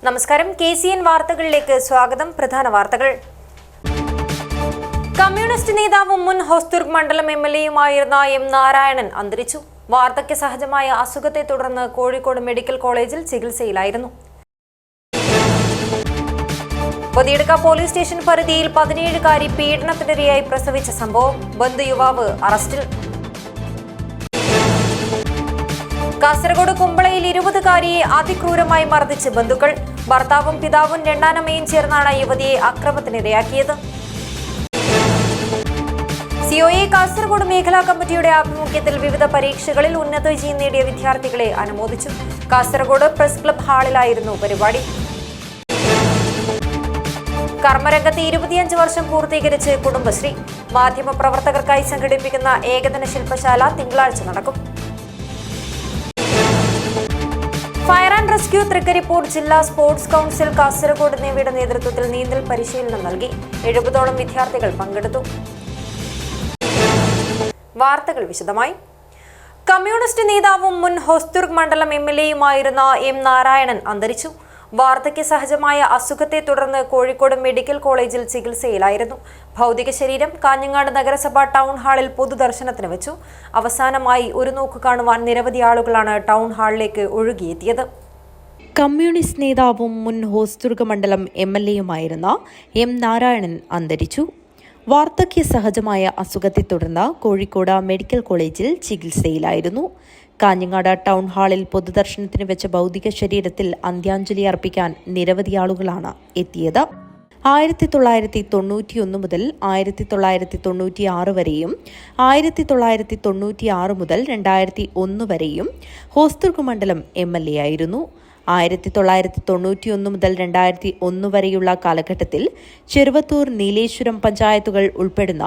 നമസ്കാരം. KCN വാർത്തകളിലേക്ക് സ്വാഗതം. പ്രധാന വാർത്തകൾ. കമ്മ്യൂണിസ്റ്റ് നേതാവും മുൻ ഹോസ്ദുർഗ് മണ്ഡലം MLAയുമായിരുന്ന M. നാരായണൻ അന്തരിച്ചു. വാർദ്ധക്യ സഹജമായ അസുഖത്തെ തുടർന്ന് കോഴിക്കോട് മെഡിക്കൽ കോളേജിൽ ചികിത്സയിലായിരുന്നു. ബദിയടുക്ക പോലീസ് സ്റ്റേഷൻ പരിധിയിൽ 17-കാരി പീഡനത്തിനിരയായി പ്രസവിച്ച സംഭവം. ബന്ധു യുവാവ് അറസ്റ്റിൽ. കാസർഗോഡ് കുമ്പളയിൽ 20-കാരിയെ അതിക്രൂരമായി മർദ്ദിച്ച് ബന്ധുക്കൾ. ഭർത്താവും പിതാവും രണ്ടാനമ്മയും ചേർന്നാണ് യുവതിയെ അക്രമത്തിനിരയാക്കിയത്. COA കാസർഗോഡ് മേഖലാ കമ്മിറ്റിയുടെ ആഭിമുഖ്യത്തിൽ വിവിധ പരീക്ഷകളിൽ ഉന്നത വിജയം നേടിയ വിദ്യാർത്ഥികളെ അനുമോദിച്ചു. കാസർഗോഡ് പ്രസ് ക്ലബ് ഹാളിലായിരുന്നു പരിപാടി. കർമ്മരംഗത്ത് 25 വർഷം പൂർത്തീകരിച്ച് കുടുംബശ്രീ. മാധ്യമപ്രവർത്തകർക്കായി സംഘടിപ്പിക്കുന്ന ഏകദിന ശില്പശാല തിങ്കളാഴ്ച നടക്കും. ഫയർ ആൻഡ് റെസ്ക്യൂ തൃക്കരിപ്പൂർ ജില്ലാ സ്പോർട്സ് കൗൺസിൽ കാസർഗോഡ് എന്നിവയുടെ നേതൃത്വത്തിൽ നീന്തൽ പരിശീലനം നൽകി. 70ഓളം വിദ്യാർത്ഥികൾ പങ്കെടുത്തു. വാർത്തകൾ വിശദമായി. കമ്മ്യൂണിസ്റ്റ് നേതാവും മുൻ ഹോസ്ദുർഗ് മണ്ഡലം MLAയുമായിരുന്ന M. നാരായണൻ അന്തരിച്ചു. വാർദ്ധക്യ സഹജമായ അസുഖത്തെ തുടർന്ന് കോഴിക്കോട് മെഡിക്കൽ കോളേജിൽ ചികിത്സയിലായിരുന്നു. ഭൗതിക ശരീരം കാഞ്ഞങ്ങാട് നഗരസഭ ടൗൺ ഹാളിൽ പൊതുദർശനത്തിന് വെച്ചു. അവസാനമായി ഒരു നോക്ക് കാണുവാൻ നിരവധി ആളുകളാണ് ടൗൺ ഹാളിലേക്ക് ഒഴുകിയെത്തിയത്. കമ്മ്യൂണിസ്റ്റ് നേതാവും മുൻ ഹോസ്ദുർഗ് മണ്ഡലം MLAയുമായിരുന്ന M. നാരായണൻ അന്തരിച്ചു. വാർദ്ധക്യ സഹജമായ അസുഖത്തെ തുടർന്ന് കോഴിക്കോട് മെഡിക്കൽ കോളേജിൽ ചികിത്സയിലായിരുന്നു. കാഞ്ഞങ്ങാട് ടൗൺ ഹാളിൽ പൊതുദർശനത്തിന് വെച്ച ഭൗതിക ശരീരത്തിൽ അന്ത്യാഞ്ജലി അർപ്പിക്കാൻ നിരവധി ആളുകളാണ് എത്തിയത്. 1991 മുതൽ 1996 വരെയും 1996 മുതൽ 2001 വരെയും ഹോസ്ദുർഗ് മണ്ഡലം MLA ആയിരുന്നു. 1991 മുതൽ 2001 വരെയുള്ള കാലഘട്ടത്തിൽ ചെറുവത്തൂർ, നീലേശ്വരം പഞ്ചായത്തുകൾ ഉൾപ്പെടുന്ന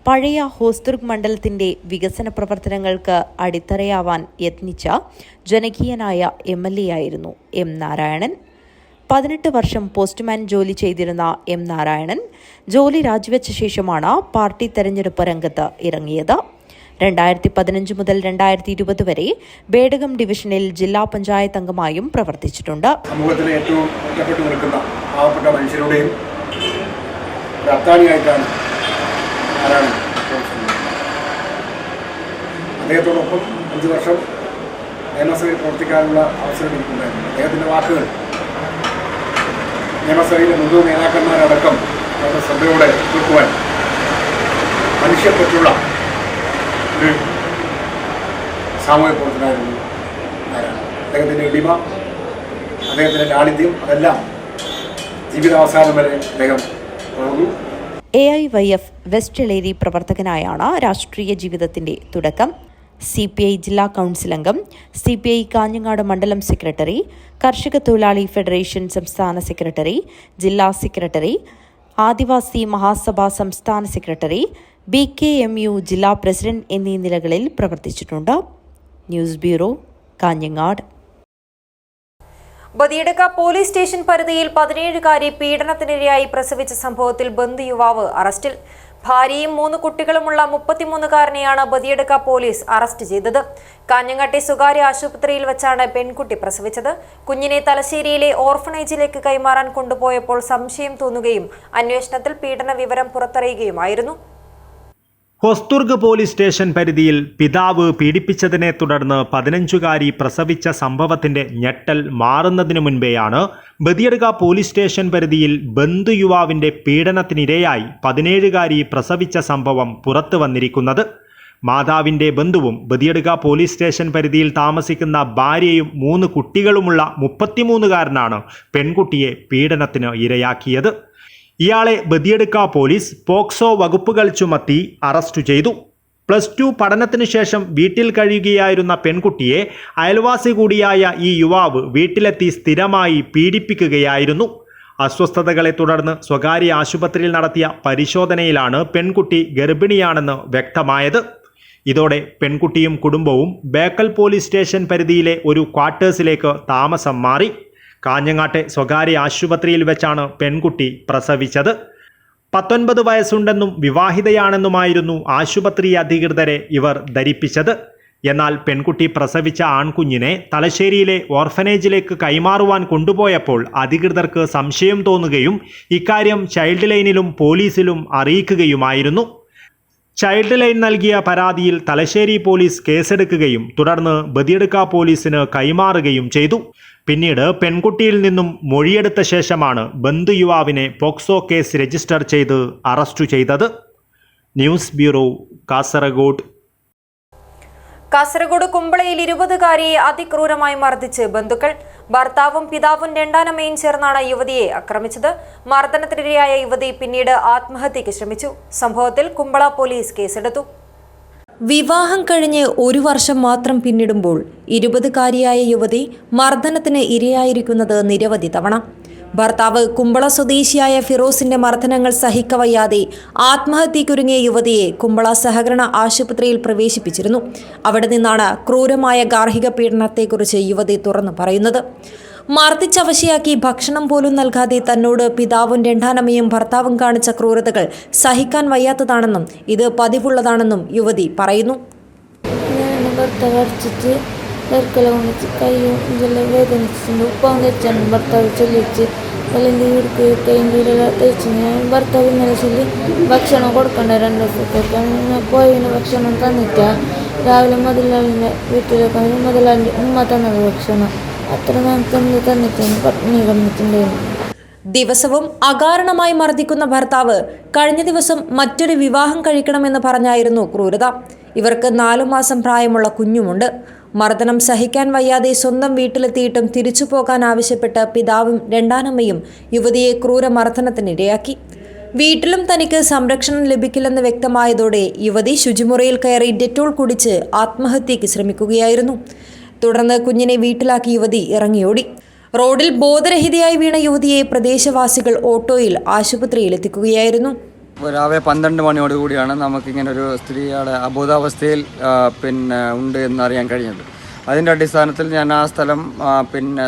പഴയ ഹോസ്ദുർഗ് മണ്ഡലത്തിന്റെ വികസന പ്രവർത്തനങ്ങൾക്ക് അടിത്തറയാവാൻ യത്നിച്ച ജനകീയനായ MLA ആയിരുന്നു M. നാരായണൻ. 18 വർഷം പോസ്റ്റ്മാൻ ജോലി ചെയ്തിരുന്ന M. നാരായണൻ ജോലി രാജിവെച്ച ശേഷമാണ് പാർട്ടി തെരഞ്ഞെടുപ്പ് രംഗത്ത് ഇറങ്ങിയത്. 2015 മുതൽ 2020 വരെ ബേഡകം ഡിവിഷനിൽ ജില്ലാ പഞ്ചായത്ത് അംഗമായും പ്രവർത്തിച്ചിട്ടുണ്ട്. സമൂഹത്തിലെ ഏറ്റവും ഒറ്റപ്പെട്ടു നിൽക്കുന്ന പാവപ്പെട്ട മനുഷ്യരുടെയും അത്താണിയായിട്ടാണ് നാരായണൻ അദ്ദേഹത്തോടൊപ്പം 5 വർഷം നിയമസഭയിൽ പ്രവർത്തിക്കാനുള്ള അവസരം എനിക്കുണ്ടായിരുന്നു. അദ്ദേഹത്തിൻ്റെ വാക്കുകൾ നിയമസഭയിലെ മുഴുവൻ നേതാക്കന്മാരടക്കം വളരെ ശ്രദ്ധയോടെ കേൾക്കുവാൻ മനുഷ്യപ്പറ്റുള്ള ഒരു സാമൂഹ്യ പ്രവർത്തനമായിരുന്നു നാരായണൻ. അദ്ദേഹത്തിൻ്റെ എളിമ, അദ്ദേഹത്തിൻ്റെ ലാളിത്യം, അതെല്ലാം ജീവിതാവസാനം വരെ അദ്ദേഹം തുടർന്നു. AIYF വെസ്റ്റ് എളേരി പ്രവർത്തകനായാണ് രാഷ്ട്രീയ ജീവിതത്തിന്റെ തുടക്കം. CPI ജില്ലാ കൗൺസിൽ അംഗം, CPI കാഞ്ഞങ്ങാട് മണ്ഡലം സെക്രട്ടറി, കർഷക തൊഴിലാളി ഫെഡറേഷൻ സംസ്ഥാന സെക്രട്ടറി, ജില്ലാ സെക്രട്ടറി, ആദിവാസി മഹാസഭ സംസ്ഥാന സെക്രട്ടറി, BKMU ജില്ലാ പ്രസിഡന്റ് എന്നീ നിലകളിൽ പ്രവർത്തിച്ചിട്ടുണ്ട്. News bureau, Kanhangad. Badiyadukka police station പരിധിയിൽ 17-കാരി പീഡനത്തിനിരയായി പ്രസവിച്ച സംഭവത്തിൽ ബന്ധു യുവാവ് അറസ്റ്റിൽ. ഭാര്യയും 3 കുട്ടികളുമുള്ള 33-കാരനെയാണ് ബദിയടുക്ക പോലീസ് അറസ്റ്റ് ചെയ്തത്. കാഞ്ഞങ്ങാട്ടെ സ്വകാര്യ ആശുപത്രിയിൽ വെച്ചാണ് പെൺകുട്ടി പ്രസവിച്ചത്. കുഞ്ഞിനെ തലശ്ശേരിയിലെ ഓർഫനേജിലേക്ക് കൈമാറാൻ കൊണ്ടുപോയപ്പോൾ സംശയം തോന്നുകയും അന്വേഷണത്തിൽ പീഡന വിവരം പുറത്തറിയുകയുമായിരുന്നു. ഹോസ്ദുർഗ് പോലീസ് സ്റ്റേഷൻ പരിധിയിൽ പിതാവ് പീഡിപ്പിച്ചതിനെ തുടർന്ന് 15-കാരി പ്രസവിച്ച സംഭവത്തിന്റെ ഞെട്ടൽ മാറുന്നതിനു മുൻപേയാണ് ബദിയടുക്ക പോലീസ് സ്റ്റേഷൻ പരിധിയിൽ ബന്ധു യുവാവിന്റെ പീഡനത്തിനിരയായി 17-കാരി പ്രസവിച്ച സംഭവം പുറത്തു വന്നിരിക്കുന്നത്. മാതാവിന്റെ ബന്ധുവും ബദിയടുക്ക പോലീസ് സ്റ്റേഷൻ പരിധിയിൽ താമസിക്കുന്ന ഭാര്യയും 3 കുട്ടികളുമുള്ള 33-കാരനാണ് പെൺകുട്ടിയെ പീഡനത്തിന് ഇരയാക്കിയത്. ഇയാളെ ബദിയടുക്ക പോലീസ് പോക്സോ വകുപ്പുകൾ ചുമത്തി അറസ്റ്റ് ചെയ്തു. +2 പഠനത്തിന് ശേഷം വീട്ടിൽ കഴിയുകയായിരുന്ന പെൺകുട്ടിയെ അയൽവാസി കൂടിയായ ഈ യുവാവ് വീട്ടിലെത്തി സ്ഥിരമായി പീഡിപ്പിക്കുകയായിരുന്നു. അസ്വസ്ഥതകളെ തുടർന്ന് സ്വകാര്യ ആശുപത്രിയിൽ നടത്തിയ പരിശോധനയിലാണ് പെൺകുട്ടി ഗർഭിണിയാണെന്ന് വ്യക്തമായത്. ഇതോടെ പെൺകുട്ടിയും കുടുംബവും ബേക്കൽ പോലീസ് സ്റ്റേഷൻ പരിധിയിലെ ഒരു ക്വാർട്ടേഴ്സിലേക്ക് താമസം മാറി. കാഞ്ഞങ്ങാട്ടെ സ്വകാര്യ ആശുപത്രിയിൽ വെച്ചാണ് പെൺകുട്ടി പ്രസവിച്ചത്. 19 വയസ്സുണ്ടെന്നും വിവാഹിതയാണെന്നുമായിരുന്നു ആശുപത്രി അധികൃതരെ ഇവർ ധരിപ്പിച്ചത്. എന്നാൽ പെൺകുട്ടി പ്രസവിച്ച ആൺകുഞ്ഞിനെ തലശ്ശേരിയിലെ ഓർഫനേജിലേക്ക് കൈമാറുവാൻ കൊണ്ടുപോയപ്പോൾ അധികൃതർക്ക് സംശയം തോന്നുകയും ഇക്കാര്യം ചൈൽഡ് ലൈനിലും പോലീസിലും അറിയിക്കുകയുമായിരുന്നു. ചൈൽഡ് ലൈൻ നൽകിയ പരാതിയിൽ തലശ്ശേരി പോലീസ് കേസെടുക്കുകയും തുടർന്ന് ബദിയടുക്ക പോലീസിന് കൈമാറുകയും ചെയ്തു. പിന്നീട് പെൺകുട്ടിയിൽ നിന്നും മൊഴിയെടുത്ത ശേഷമാണ് ബന്ധു യുവാവിനെ പോക്സോ കേസ് രജിസ്റ്റർ ചെയ്ത് അറസ്റ്റ് ചെയ്തത്. News bureau, Kasaragod. കാസർഗോഡ് കുമ്പളയിൽ 20-കാരിയെ അതിക്രൂരമായി മർദ്ദിച്ച് ബന്ധുക്കൾ. ഭർത്താവും പിതാവും രണ്ടാനമ്മയും ചേർന്നാണ് യുവതിയെ ആക്രമിച്ചത്. മർദ്ദനത്തിനിരയായ യുവതി പിന്നീട് ആത്മഹത്യയ്ക്ക് ശ്രമിച്ചു. സംഭവത്തിൽ കുമ്പള പോലീസ് കേസെടുത്തു. വിവാഹം കഴിഞ്ഞ് 1 വർഷം മാത്രം പിന്നിടുമ്പോൾ 20-കാരിയായ യുവതി മർദ്ദനത്തിന് ഇരയായിരിക്കുന്നത് നിരവധി തവണ. ഭർത്താവ് കുമ്പള സ്വദേശിയായ ഫിറോസിന്റെ മർദ്ദനങ്ങൾ സഹിക്കവയ്യാതെ ആത്മഹത്യയ്ക്കൊരുങ്ങിയ യുവതിയെ കുമ്പള സഹകരണ ആശുപത്രിയിൽ പ്രവേശിപ്പിച്ചിരുന്നു. അവിടെ നിന്നാണ് ക്രൂരമായ ഗാർഹിക പീഡനത്തെക്കുറിച്ച് യുവതി തുറന്നു പറയുന്നത്. മർദ്ദിച്ചവശയാക്കി ഭക്ഷണം പോലും നൽകാതെ തന്നോട് പിതാവും രണ്ടാനമ്മയും ഭർത്താവും കാണിച്ച ക്രൂരതകൾ സഹിക്കാൻ വയ്യാത്തതാണെന്നും ഇത് പതിവുള്ളതാണെന്നും യുവതി പറയുന്നു. കൈയും ഇതെല്ലാം വേദനിച്ചിട്ടുണ്ട്. ഉപ്പാവും തെച്ചാണ് ഭർത്താവ് ചൊല്ലിച്ച് അല്ലെങ്കിൽ കൈയും വീടെല്ലാം തയ്ച്ച് ഞാൻ ഭർത്താവ് ഇന്നലെ ചൊല്ലി ഭക്ഷണം കൊടുക്കണ്ട 2 ദിവസത്തേക്ക് പോയതിന് ഭക്ഷണം തന്നിട്ട രാവിലെ മുതലാളിൻ്റെ വീട്ടിലേക്ക് മുതലാളിൻ്റെ ഉമ്മ തന്നത് ഭക്ഷണം അത്ര തന്നിട്ടാണ് പട്ടിണി കിടന്നിട്ടുണ്ടായിരുന്നു. ദിവസവും അകാരണമായി മർദ്ദിക്കുന്ന ഭർത്താവ് കഴിഞ്ഞ ദിവസം മറ്റൊരു വിവാഹം കഴിക്കണമെന്ന് പറഞ്ഞായിരുന്നു ക്രൂരത. ഇവർക്ക് 4 മാസം പ്രായമുള്ള കുഞ്ഞുമുണ്ട്. മർദ്ദനം സഹിക്കാൻ വയ്യാതെ സ്വന്തം വീട്ടിലെത്തിയിട്ടും തിരിച്ചു പോകാൻ ആവശ്യപ്പെട്ട് പിതാവും രണ്ടാനമ്മയും യുവതിയെ ക്രൂരമർദ്ദനത്തിനിരയാക്കി. വീട്ടിലും തനിക്ക് സംരക്ഷണം ലഭിക്കില്ലെന്ന് വ്യക്തമായതോടെ യുവതി ശുചിമുറിയിൽ കയറി ഡെറ്റോൾ കുടിച്ച് ആത്മഹത്യയ്ക്ക് ശ്രമിക്കുകയായിരുന്നു. തുടർന്ന് കുഞ്ഞിനെ വീട്ടിലാക്കി യുവതി ഇറങ്ങിയോടി. റോഡിൽ ബോധരഹിതയായി വീണ യുവതിയെ പ്രദേശവാസികൾ ഓട്ടോയിൽ ആശുപത്രിയിലെത്തിക്കുകയായിരുന്നു. രാവിലെ 12 മണിയോടുകൂടിയാണ് നമുക്കിങ്ങനെ ഒരു സ്ത്രീയുടെ അബോധാവസ്ഥയിൽ ഉണ്ട് എന്നറിയാൻ കഴിഞ്ഞത്. അതിൻ്റെ അടിസ്ഥാനത്തിൽ ഞാൻ ആ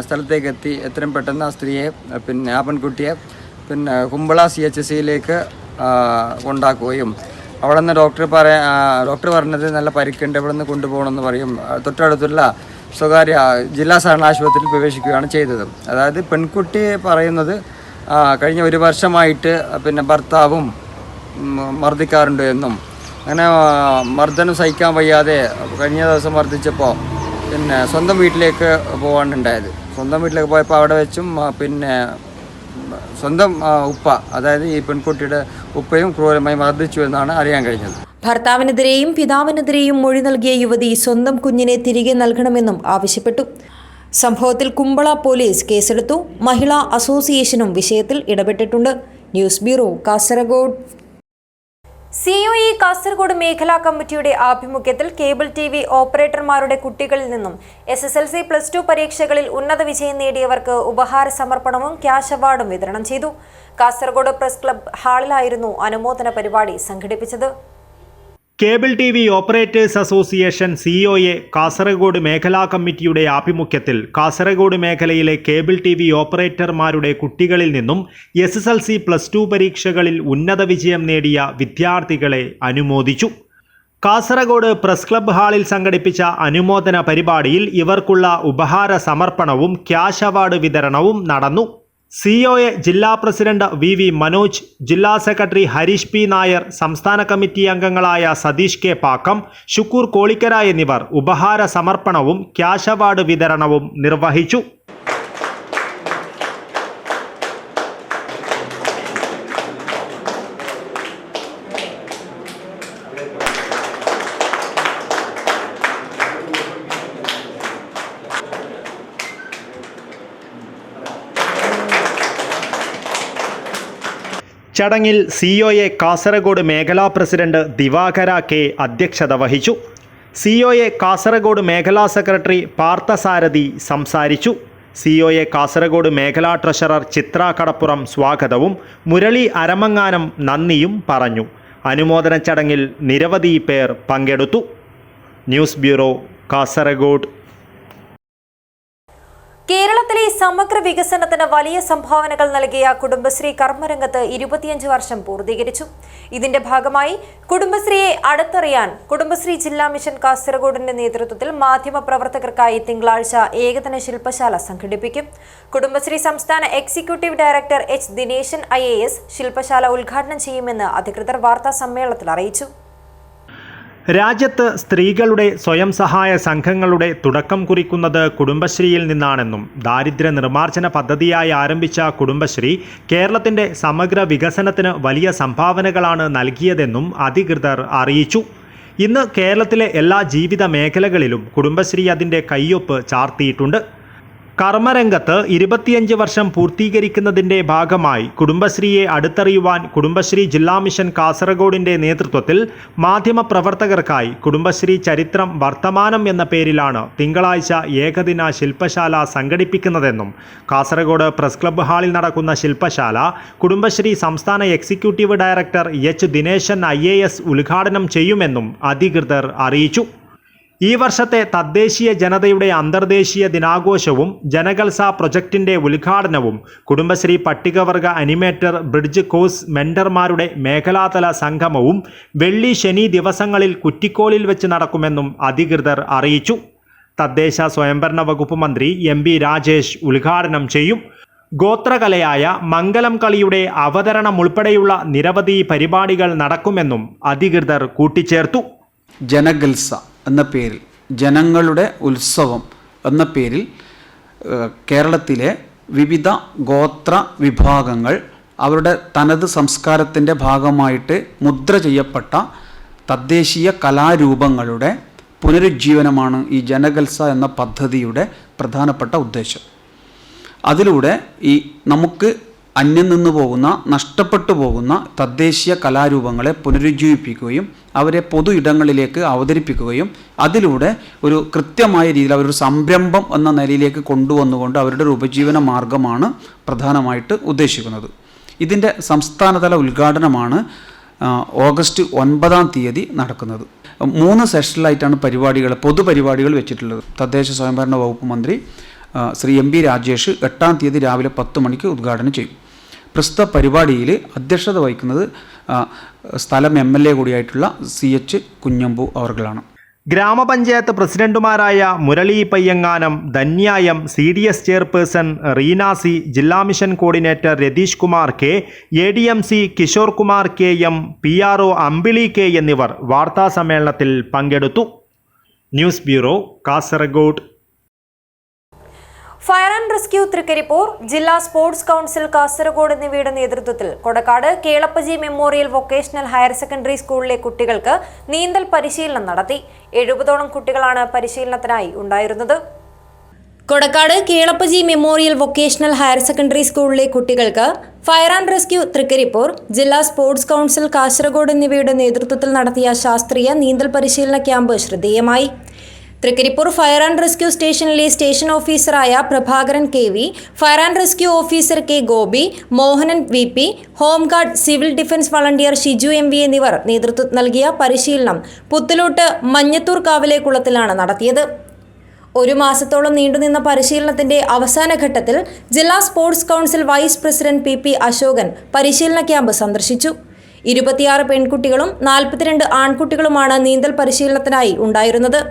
സ്ഥലത്തേക്ക് എത്തി എത്രയും പെട്ടെന്ന് ആ സ്ത്രീയെ ആ പെൺകുട്ടിയെ കുമ്പള CHCയിലേക്ക് കൊണ്ടാക്കുകയും അവിടെ നിന്ന് ഡോക്ടർ പറഞ്ഞത് നല്ല പരിക്കുണ്ട്, ഇവിടെ നിന്ന് കൊണ്ടുപോകണമെന്ന് പറയും. തൊട്ടടുത്തുള്ള സ്വകാര്യ ജില്ലാ സഹകരണ ആശുപത്രിയിൽ പ്രവേശിക്കുകയാണ് ചെയ്തത്. അതായത് പെൺകുട്ടി പറയുന്നത് കഴിഞ്ഞ 1 വർഷമായിട്ട് ഭർത്താവും മർദ്ദിക്കാറുണ്ട് എന്നും അങ്ങനെ മർദ്ദനം സഹിക്കാൻ വയ്യാതെ കഴിഞ്ഞ ദിവസം മർദ്ദിച്ചപ്പോൾ സ്വന്തം വീട്ടിലേക്ക് പോകാനുണ്ടായത്. സ്വന്തം വീട്ടിലേക്ക് പോയപ്പോൾ അവിടെ വെച്ചും സ്വന്തം ഉപ്പ, അതായത് ഈ പെൺകുട്ടിയുടെ ഉപ്പയും ക്രൂരമായി മർദ്ദിച്ചു എന്നാണ് അറിയാൻ കഴിഞ്ഞത്. ഭർത്താവിനെതിരെയും പിതാവിനെതിരെയും മൊഴി നൽകിയ യുവതി സ്വന്തം കുഞ്ഞിനെ തിരികെ നൽകണമെന്നും ആവശ്യപ്പെട്ടു. സംഭവത്തിൽ കുമ്പള പോലീസ് കേസെടുത്തു. മഹിളാ അസോസിയേഷനും വിഷയത്തിൽ ഇടപെട്ടിട്ടുണ്ട്. News bureau, Kasaragod. COE Kasaragod മേഖലാ കമ്മിറ്റിയുടെ ആഭിമുഖ്യത്തിൽ കേബിൾ TV ഓപ്പറേറ്റർമാരുടെ കുട്ടികളിൽ നിന്നും SSLC +2 പരീക്ഷകളിൽ ഉന്നത വിജയം നേടിയവർക്ക് ഉപഹാര സമർപ്പണവും ക്യാഷ് അവാർഡും വിതരണം ചെയ്തു. കാസർഗോഡ് പ്രസ് ക്ലബ് ഹാളിലായിരുന്നു അനുമോദന പരിപാടി സംഘടിപ്പിച്ചത്. Cable TV operators association COA Kasaragod മേഖലാ കമ്മിറ്റിയുടെ ആഭിമുഖ്യത്തിൽ കാസർഗോഡ് മേഖലയിലെ കേബിൾ TV ഓപ്പറേറ്റർമാരുടെ കുട്ടികളിൽ നിന്നും SSLC +2 പരീക്ഷകളിൽ ഉന്നത വിജയം നേടിയ വിദ്യാർത്ഥികളെ അനുമോദിച്ചു. കാസർഗോഡ് പ്രസ് ക്ലബ് ഹാളിൽ സംഘടിപ്പിച്ച അനുമോദന പരിപാടിയിൽ ഇവർക്കുള്ള ഉപഹാര സമർപ്പണവും ക്യാഷ് അവാർഡ് വിതരണവും നടന്നു. COA ജില്ലാ പ്രസിഡന്റ് VV മനോജ്, ജില്ലാ സെക്രട്ടറി ഹരീഷ് P നായർ, സംസ്ഥാന കമ്മിറ്റി അംഗങ്ങളായ സതീഷ് K പാക്കം, ഷുക്കൂർ കോളിക്കര എന്നിവർ ഉപഹാര സമർപ്പണവും ക്യാഷ് അവാർഡ് വിതരണവും നിർവഹിച്ചു. ചടങ്ങിൽ COA കാസർഗോഡ് മേഖലാ പ്രസിഡന്റ് ദിവാകര K അധ്യക്ഷത വഹിച്ചു. COA കാസർഗോഡ് മേഖലാ സെക്രട്ടറി പാർത്ഥസാരഥി സംസാരിച്ചു. COA കാസർഗോഡ് മേഖലാ ട്രഷറർ ചിത്ര കടപ്പുറം സ്വാഗതവും മുരളി അരമങ്ങാനം നന്ദിയും പറഞ്ഞു. അനുമോദന ചടങ്ങിൽ നിരവധി പേർ പങ്കെടുത്തു. News bureau, Kasaragod. കേരളത്തിലെ സമഗ്ര വികസനത്തിന് വലിയ സംഭാവനകൾ നൽകിയ കുടുംബശ്രീ കർമ്മരംഗത്ത് 25 വർഷം പൂർത്തീകരിച്ചു. ഇതിന്റെ ഭാഗമായി കുടുംബശ്രീയെ അടുത്തറിയാൻ കുടുംബശ്രീ ജില്ലാ മിഷൻ കാസർഗോഡിന്റെ നേതൃത്വത്തിൽ മാധ്യമപ്രവർത്തകർക്കായി തിങ്കളാഴ്ച ഏകദിന ശില്പശാല സംഘടിപ്പിക്കും. കുടുംബശ്രീ സംസ്ഥാന executive director H Dineshan IAS ശില്പശാല ഉദ്ഘാടനം ചെയ്യുമെന്ന് അധികൃതർ വാർത്താ സമ്മേളനത്തിൽ അറിയിച്ചു. രാജ്യത്ത് സ്ത്രീകളുടെ സ്വയം സഹായ സംഘങ്ങളുടെ തുടക്കം കുറിക്കുന്നത് കുടുംബശ്രീയിൽ നിന്നാണെന്നും ദാരിദ്ര്യ നിർമ്മാർജ്ജന പദ്ധതിയായി ആരംഭിച്ച കുടുംബശ്രീ കേരളത്തിൻ്റെ സമഗ്ര വികസനത്തിന് വലിയ സംഭാവനകളാണ് നൽകിയതെന്നും അധികൃതർ അറിയിച്ചു. ഇന്ന് കേരളത്തിലെ എല്ലാ ജീവിത മേഖലകളിലും കുടുംബശ്രീ അതിൻ്റെ കയ്യൊപ്പ് ചാർത്തിയിട്ടുണ്ട്. കർമ്മരംഗത്ത് 25 വർഷം പൂർത്തീകരിക്കുന്നതിൻ്റെ ഭാഗമായി കുടുംബശ്രീയെ അടുത്തറിയുവാൻ കുടുംബശ്രീ ജില്ലാ മിഷൻ കാസർഗോഡിൻ്റെ നേതൃത്വത്തിൽ മാധ്യമപ്രവർത്തകർക്കായി കുടുംബശ്രീ ചരിത്രം വർത്തമാനം എന്ന പേരിലാണ് തിങ്കളാഴ്ച ഏകദിന ശില്പശാല സംഘടിപ്പിക്കുന്നതെന്നും കാസർഗോഡ് പ്രസ് ക്ലബ്ബ് ഹാളിൽ നടക്കുന്ന ശില്പശാല കുടുംബശ്രീ സംസ്ഥാന executive director H Dineshan IAS ഉദ്ഘാടനം ചെയ്യുമെന്നും അധികൃതർ അറിയിച്ചു. ഈ വർഷത്തെ തദ്ദേശീയ ജനതയുടെ അന്തർദേശീയ ദിനാഘോഷവും ജനകൽസ പ്രൊജക്ടിൻ്റെ ഉദ്ഘാടനവും കുടുംബശ്രീ പട്ടികവർഗ അനിമേറ്റർ ബ്രിഡ്ജ് കോഴ്സ് മെൻറ്റർമാരുടെ മേഖലാതല സംഗമവും വെള്ളി ശനി ദിവസങ്ങളിൽ കുറ്റിക്കോളിൽ വെച്ച് നടക്കുമെന്നും അധികൃതർ അറിയിച്ചു. തദ്ദേശ സ്വയംഭരണ വകുപ്പ് മന്ത്രി MP രാജേഷ് ഉദ്ഘാടനം ചെയ്യും. ഗോത്രകലയായ മംഗലം കളിയുടെ അവതരണം ഉൾപ്പെടെയുള്ള നിരവധി പരിപാടികൾ നടക്കുമെന്നും അധികൃതർ കൂട്ടിച്ചേർത്തു. ജനഗൽസ എന്ന പേരിൽ, ജനങ്ങളുടെ ഉത്സവം എന്ന പേരിൽ കേരളത്തിലെ വിവിധ ഗോത്ര വിഭാഗങ്ങൾ അവരുടെ തനത് സംസ്കാരത്തിൻ്റെ ഭാഗമായിട്ട് മുദ്ര ചെയ്യപ്പെട്ട തദ്ദേശീയ കലാരൂപങ്ങളുടെ പുനരുജ്ജീവനമാണ് ഈ ജനഗൽസ എന്ന പദ്ധതിയുടെ പ്രധാനപ്പെട്ട ഉദ്ദേശം. അതിലൂടെ ഈ നമുക്ക് അന്യം നിന്ന് പോകുന്ന, നഷ്ടപ്പെട്ടു പോകുന്ന തദ്ദേശീയ കലാരൂപങ്ങളെ പുനരുജ്ജീവിപ്പിക്കുകയും അവരെ പൊതു ഇടങ്ങളിലേക്ക് അവതരിപ്പിക്കുകയും അതിലൂടെ ഒരു കൃത്യമായ രീതിയിൽ അവരൊരു സംരംഭം എന്ന നിലയിലേക്ക് കൊണ്ടുവന്നുകൊണ്ട് അവരുടെ ഒരു ഉപജീവന മാർഗമാണ് പ്രധാനമായിട്ട് ഉദ്ദേശിക്കുന്നത്. ഇതിൻ്റെ സംസ്ഥാനതല ഉദ്ഘാടനമാണ് ഓഗസ്റ്റ് 9 നടക്കുന്നത്. 3 സെഷനിലായിട്ടാണ് പൊതുപരിപാടികൾ വെച്ചിട്ടുള്ളത്. തദ്ദേശ സ്വയംഭരണ വകുപ്പ് മന്ത്രി ശ്രീ MP രാജേഷ് 8 രാവിലെ 10 മണിക്ക് ഉദ്ഘാടനം ചെയ്യും. പ്രസ്തുത പരിപാടിയിൽ അധ്യക്ഷത വഹിക്കുന്നത് സ്ഥലം MLA കൂടിയായിട്ടുള്ള CH കുഞ്ഞമ്പു അവർകളാണ്. ഗ്രാമപഞ്ചായത്ത് പ്രസിഡന്റുമാരായ മുരളി പയ്യങ്ങാനം, ധന്യായം, CDS ചെയർപേഴ്സൺ റീനാസി, ജില്ലാ mission coordinator Ratheesh Kumar K, ADMC Kishore Kumar KM, PRO Ambili K എന്നിവർ വാർത്താ സമ്മേളനത്തിൽ പങ്കെടുത്തു. News bureau, Kasaragod. Fire and rescue Trikaripur, ജില്ലാ സ്പോർട്സ് കൗൺസിൽ കാസർഗോഡ് എന്നിവയുടെ നേതൃത്വത്തിൽ Kodakkad Kelappaji memorial vocational higher secondary സ്കൂളിലെ കുട്ടികൾക്ക് നീന്തൽ പരിശീലനം നടത്തി. 70ഓളം കുട്ടികളാണ് പരിശീലനത്തിനായി ഉണ്ടായിരുന്നത്. Kodakkad Kelappaji memorial vocational higher secondary സ്കൂളിലെ കുട്ടികൾക്ക് ഫയർ ആൻഡ് റെസ്ക്യൂ തൃക്കരിപ്പൂർ, ജില്ലാ സ്പോർട്സ് കൗൺസിൽ കാസർഗോഡ് എന്നിവയുടെ നേതൃത്വത്തിൽ നടത്തിയ ശാസ്ത്രീയ നീന്തൽ പരിശീലന ക്യാമ്പ് ശ്രദ്ധേയമായി. തൃക്കരിപ്പൂർ ഫയർ ആൻഡ് റെസ്ക്യൂ സ്റ്റേഷനിലെ സ്റ്റേഷൻ ഓഫീസറായ Prabhakaran KV, fire and rescue officer K Gopi, Mohanan VP, home guard civil defence volunteer Shiju MV എന്നിവർ നേതൃത്വം നൽകിയ പരിശീലനം പുത്തലോട്ട് മഞ്ഞത്തൂർ കാവിലെ കുളത്തിലാണ് നടത്തിയത്. 1 മാസത്തോളം നീണ്ടുനിന്ന പരിശീലനത്തിന്റെ അവസാന ഘട്ടത്തിൽ ജില്ലാ sports council vice president PP Ashokan പരിശീലന ക്യാമ്പ് സന്ദർശിച്ചു. 26 പെൺകുട്ടികളും 42 ആൺകുട്ടികളുമാണ് നീന്തൽ പരിശീലനത്തിനായി ഉണ്ടായിരുന്നത്.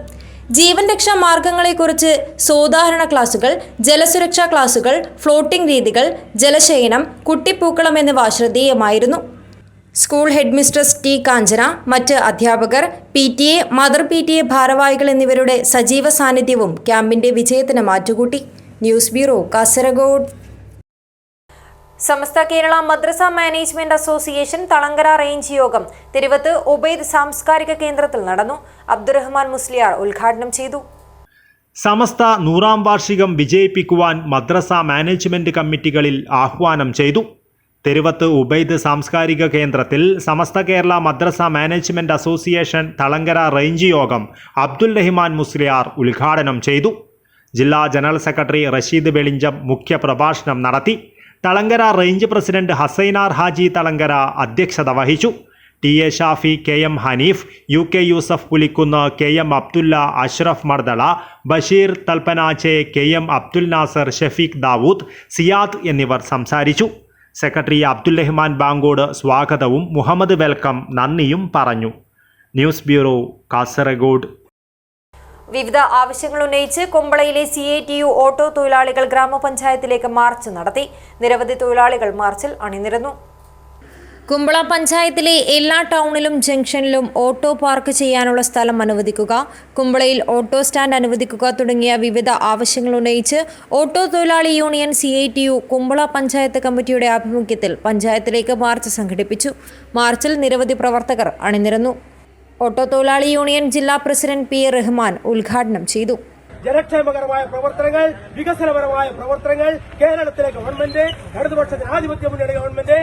ജീവൻ രക്ഷാ മാർഗങ്ങളെക്കുറിച്ച് സോദാഹരണ ക്ലാസുകൾ, ജലസുരക്ഷാ ക്ലാസുകൾ, ഫ്ലോട്ടിംഗ് രീതികൾ, ജലശയനം, കുട്ടിപ്പൂക്കളം എന്നിവ ശ്രദ്ധേയമായിരുന്നു. സ്കൂൾ ഹെഡ് മിസ്ട്രസ് T കാഞ്ചന, മറ്റ് അധ്യാപകർ, PTA, മദർ PTA ഭാരവാഹികൾ എന്നിവരുടെ സജീവ സാന്നിധ്യവും ക്യാമ്പിന്റെ വിജയത്തിന് മാറ്റുകൂട്ടി. News bureau, Kasaragod. Samastha Kerala Madrasa management association Thalangara range യോഗം തിരുവത്ത് ഉബൈദ് സാംസ്കാരിക കേന്ദ്രത്തിൽ നടന്നു. അബ്ദുറഹ്മാൻ മുസ്ലിയാർ ഉദ്ഘാടനം ചെയ്തു. സമസ്ത 100ാം വാർഷികം വിജയിപ്പിക്കുവാൻ മദ്രസ മാനേജ്മെന്റ് കമ്മിറ്റികളിൽ ആഹ്വാനം ചെയ്തു. തിരുവത്ത് ഉബൈദ് സാംസ്കാരിക കേന്ദ്രത്തിൽ സമസ്ത Kerala Madrasa management association Thalangara range യോഗം അബ്ദുൽ റഹ്മാൻ മുസ്ലിയാർ ഉദ്ഘാടനം ചെയ്തു. ജില്ലാ ജനറൽ സെക്രട്ടറി റഷീദ് വെളിഞ്ചം മുഖ്യ പ്രഭാഷണം നടത്തി. തളങ്കര റേഞ്ച് പ്രസിഡന്റ് ഹസൈനാർ ഹാജി തളങ്കര അധ്യക്ഷത വഹിച്ചു. T A. Shafi, K M. Hanif, U K. Yusuf Pulikkunnu, K M. Abdulla, Ashraf Mardala, Basheer Thalpanache, K M. Abdul Nasar, Shafeeq Dawood, Siyad എന്നിവർ സംസാരിച്ചു. സെക്രട്ടറി അബ്ദുൽ റഹ്മാൻ ബാങ്കോട് സ്വാഗതവും മുഹമ്മദ് വെൽക്കം നന്ദിയും പറഞ്ഞു. News bureau, Kasaragod. വിവിധ ആവശ്യങ്ങൾ ഉന്നയിച്ച് കുമ്പളയിലെ CITU ഓട്ടോ തൊഴിലാളികൾ ഗ്രാമപഞ്ചായത്തിലേക്ക് മാർച്ച് നടത്തി. നിരവധി തൊഴിലാളികൾ മാർച്ചിൽ അണിനിരന്നു. കുമ്പള പഞ്ചായത്തിലെ എല്ലാ ടൗണിലും ജംഗ്ഷനിലും ഓട്ടോ പാർക്ക് ചെയ്യാനുള്ള സ്ഥലം അനുവദിക്കുക, കുമ്പളയിൽ ഓട്ടോ സ്റ്റാൻഡ് അനുവദിക്കുക തുടങ്ങിയ വിവിധ ആവശ്യങ്ങൾ ഉന്നയിച്ച് ഓട്ടോ തൊഴിലാളി യൂണിയൻ CITU കുമ്പള പഞ്ചായത്ത് കമ്മിറ്റിയുടെ ആഭിമുഖ്യത്തിൽ പഞ്ചായത്തിലേക്ക് മാർച്ച് സംഘടിപ്പിച്ചു. മാർച്ചിൽ നിരവധി പ്രവർത്തകർ അണിനിരന്നു. ഓട്ടോ തൊഴിലാളി യൂണിയൻ ജില്ലാ പ്രസിഡന്റ് P. റഹ്മാൻ ഉദ്ഘാടനം ചെയ്തു. ജനക്ഷേമകരമായ പ്രവർത്തനങ്ങൾ, വികസനപരമായ പ്രവർത്തനങ്ങൾ കേരളത്തിലെ ഗവൺമെന്റ്, ഇടതുപക്ഷ ജനാധിപത്യ മുന്നണി ഗവൺമെന്റ്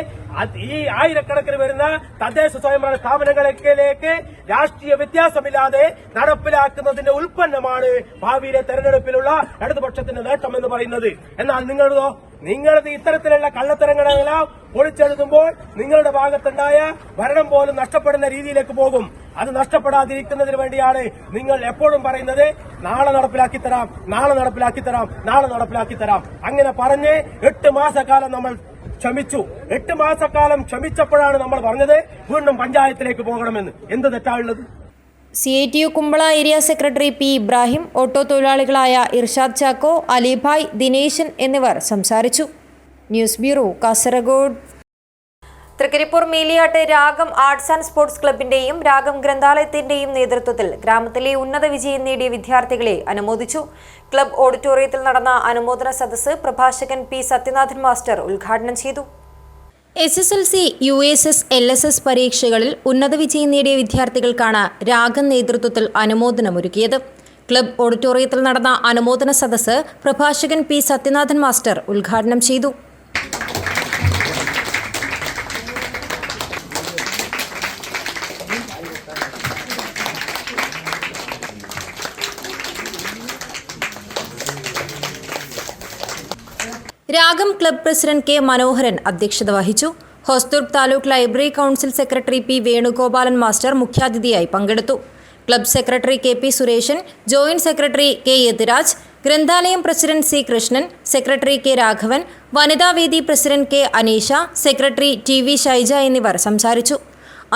ഈ ആയിരക്കണക്കിന് വരുന്ന തദ്ദേശ സ്വയംഭരണ സ്ഥാപനങ്ങളിലേക്ക് രാഷ്ട്രീയ വ്യത്യാസമില്ലാതെ നടപ്പിലാക്കുന്നതിന്റെ ഉൽപ്പന്നമാണ് ഭാവിയിലെ തെരഞ്ഞെടുപ്പിലുള്ള ഇടതുപക്ഷത്തിന്റെ നേട്ടം എന്ന് പറയുന്നത്. എന്നാൽ നിങ്ങളത് ഇത്തരത്തിലുള്ള കള്ളത്തരങ്ങളെല്ലാം പൊളിച്ചെഴുതുമ്പോൾ നിങ്ങളുടെ ഭാഗത്തുണ്ടായ ഭരണം പോലും നഷ്ടപ്പെടുന്ന രീതിയിലേക്ക് പോകും. അത് നഷ്ടപ്പെടാതിരിക്കുന്നതിന് വേണ്ടിയാണ് നിങ്ങൾ എപ്പോഴും പറയുന്നത് നാളെ നടപ്പിലാക്കി തരാം, നാളെ നടപ്പിലാക്കി തരാം, നാളെ നടപ്പിലാക്കി തരാം. അങ്ങനെ പറഞ്ഞ് 8 മാസക്കാലം നമ്മൾ ക്ഷമിച്ചു. 8 മാസക്കാലം ക്ഷമിച്ചപ്പോഴാണ് നമ്മൾ പറഞ്ഞത് വീണ്ടും പഞ്ചായത്തിലേക്ക് പോകണമെന്ന്. എന്ത് തെറ്റാണുള്ളത്? CITU Kumbla area secretary P. Ibrahim, auto തൊഴിലാളികളായ ഇർഷാദ് ചാക്കോ, അലിഭായ്, ദിനേശൻ എന്നിവർ സംസാരിച്ചു. News bureau, Kasaragod. Trikaripur Meliyatt Ragam arts and sports ക്ലബിന്റെയും രാഗം ഗ്രന്ഥാലയത്തിന്റെയും നേതൃത്വത്തിൽ ഗ്രാമത്തിലെ ഉന്നത വിജയം നേടിയ വിദ്യാർത്ഥികളെ അനുമോദിച്ചു. ക്ലബ് ഓഡിറ്റോറിയത്തിൽ നടന്ന അനുമോദന സദസ്സ് പ്രഭാഷകൻ P. സത്യനാഥൻ മാസ്റ്റർ ഉദ്ഘാടനം ചെയ്തു. SSLC, USS, LSS പരീക്ഷകളിൽ ഉന്നത വിജയം നേടിയ വിദ്യാർത്ഥികൾക്കാണ് രാഗം നേതൃത്വത്തിൽ അനുമോദനമൊരുക്കിയത്. ക്ലബ് ഓഡിറ്റോറിയത്തിൽ നടന്ന അനുമോദന സദസ്സ് പ്രഭാഷകൻ P. സത്യനാഥൻ മാസ്റ്റർ ഉദ്ഘാടനം ചെയ്തു. രാഗം ക്ലബ് പ്രസിഡന്റ് K. മനോഹരൻ അധ്യക്ഷത വഹിച്ചു. Hosdurg taluk library council secretary P. Venugopalan master മുഖ്യാതിഥിയായി പങ്കെടുത്തു. Club secretary K. P. Sureshan, joint secretary K. Yathiraj, ഗ്രന്ഥാലയം president C. Krishnan, secretary K. Raghavan, വനിതാവേദി president K. Aneesha, secretary TV. Shaija എന്നിവർ സംസാരിച്ചു.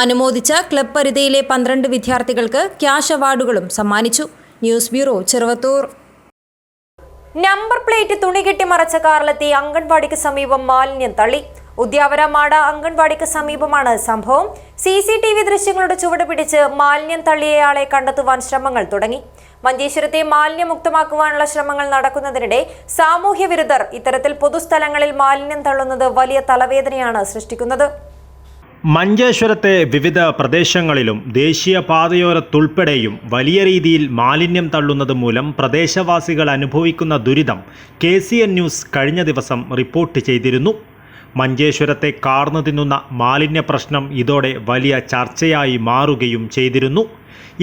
അനുമോദിച്ച ക്ലബ് പരിധിയിലെ 12 വിദ്യാർത്ഥികൾക്ക് ക്യാഷ് അവാർഡുകളും സമ്മാനിച്ചു. News bureau, Cheruvathur. Number plate തുണി കെട്ടി മറച്ച കാറിലെത്തി അംഗൻവാടിക്ക് സമീപം മാലിന്യം തള്ളി. ഉദ്യാവര മാട അംഗൻവാടിക്ക് സമീപമാണ് സംഭവം. CCTV ദൃശ്യങ്ങളുടെ ചുവട് പിടിച്ച് മാലിന്യം തള്ളിയയാളെ കണ്ടെത്തുവാൻ ശ്രമങ്ങൾ തുടങ്ങി. മഞ്ചേശ്വരത്തെ മാലിന്യമുക്തമാക്കുവാനുള്ള ശ്രമങ്ങൾ നടക്കുന്നതിനിടെ സാമൂഹ്യ വിരുദ്ധർ ഇത്തരത്തിൽ പൊതുസ്ഥലങ്ങളിൽ മാലിന്യം തള്ളുന്നത് വലിയ തലവേദനയാണ് സൃഷ്ടിക്കുന്നത്. മഞ്ചേശ്വരത്തെ വിവിധ പ്രദേശങ്ങളിലും ദേശീയപാതയോരത്തുൾപ്പെടെയും വലിയ രീതിയിൽ മാലിന്യം തള്ളുന്നത് മൂലം പ്രദേശവാസികൾ അനുഭവിക്കുന്ന ദുരിതം KCN ന്യൂസ് കഴിഞ്ഞ ദിവസം റിപ്പോർട്ട് ചെയ്തിരുന്നു. മഞ്ചേശ്വരത്തെ കാർന്നു തിന്നുന്ന മാലിന്യ പ്രശ്നം ഇതോടെ വലിയ ചർച്ചയായി മാറുകയും ചെയ്തിരുന്നു.